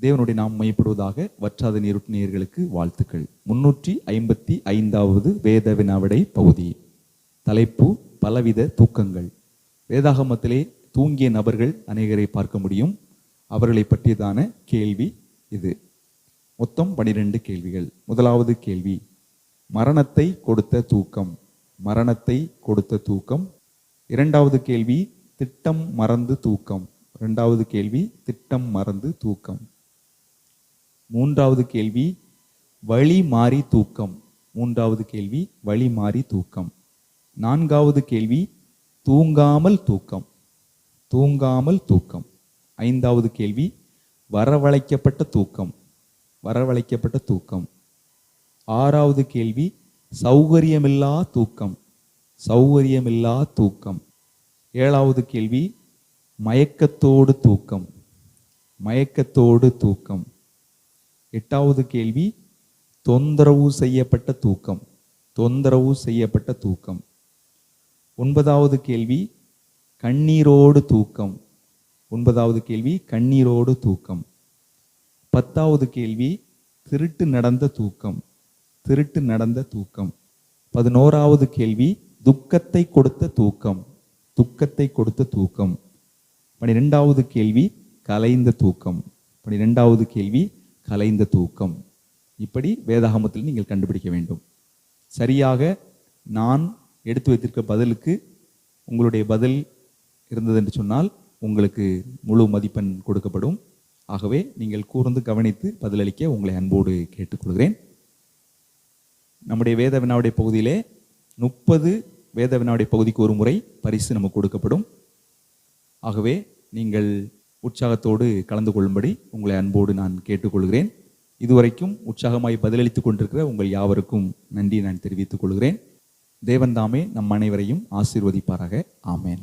தேவனுடைய நாம் மையப்படுவதாக. வற்றாத நீரூற்று நேயர்களுக்கு வாழ்த்துக்கள். 355வது வேத வினாவிடை பகுதி. தலைப்பு பலவித தூக்கங்கள். வேதாகமத்திலே தூங்கிய நபர்கள் அநேகரை பார்க்க முடியும். அவர்களை பற்றியதான கேள்வி இது. மொத்தம் 12 கேள்விகள். முதலாவது கேள்வி, மரணத்தை கொடுத்த தூக்கம். மரணத்தை கொடுத்த தூக்கம். இரண்டாவது கேள்வி, திட்டம் மறந்து தூக்கம். இரண்டாவது கேள்வி, திட்டம் மறந்து தூக்கம். மூன்றாவது கேள்வி, வழி மாறி தூக்கம். மூன்றாவது கேள்வி, வழி மாறி தூக்கம். நான்காவது கேள்வி, தூங்காமல் தூக்கம். தூங்காமல் தூக்கம். ஐந்தாவது கேள்வி, வரவழைக்கப்பட்ட தூக்கம். வரவழைக்கப்பட்ட தூக்கம். ஆறாவது கேள்வி, சௌகரியமில்லா தூக்கம். சௌகரியமில்லா தூக்கம். ஏழாவது கேள்வி, மயக்கத்தோடு தூக்கம். மயக்கத்தோடு தூக்கம். எட்டாவது கேள்வி, தொந்தரவு செய்யப்பட்ட தூக்கம். தொந்தரவு செய்யப்பட்ட தூக்கம். ஒன்பதாவது கேள்வி, கண்ணீரோடு தூக்கம். ஒன்பதாவது கேள்வி, கண்ணீரோடு தூக்கம். 10வது கேள்வி, திருட்டு நடந்த தூக்கம். திருட்டு நடந்த தூக்கம். 11வது கேள்வி, துக்கத்தை கொடுத்த தூக்கம். துக்கத்தை கொடுத்த தூக்கம். 12வது கேள்வி, கலைந்த தூக்கம். 12வது கேள்வி, கலைந்த தூக்கம். இப்படி வேதாகமத்தில் நீங்கள் கண்டுபிடிக்க வேண்டும். சரியாக நான் எடுத்து வைத்திருக்க பதிலுக்கு உங்களுடைய பதில் இருந்தது என்று சொன்னால் உங்களுக்கு முழு மதிப்பெண் கொடுக்கப்படும். ஆகவே நீங்கள் கூர்ந்து கவனித்து பதிலளிக்க உங்களை அன்போடு கேட்டுக்கொள்கிறேன். நம்முடைய வேத வினாவுடைய பகுதியிலே 30 வேத வினாவுடைய பகுதிக்கு ஒரு முறை பரிசு நமக்கு கொடுக்கப்படும். ஆகவே நீங்கள் உற்சாகத்தோடு கலந்து கொள்ளும்படி உங்களை அன்போடு நான் கேட்டுக்கொள்கிறேன். இதுவரைக்கும் உற்சாகமாய் பதிலளித்துக் கொண்டிருக்கிற உங்கள் யாவருக்கும் நன்றி நான் தெரிவித்துக் கொள்கிறேன். தேவன் தாமே நம் அனைவரையும் ஆசீர்வதிப்பாராக. ஆமேன்.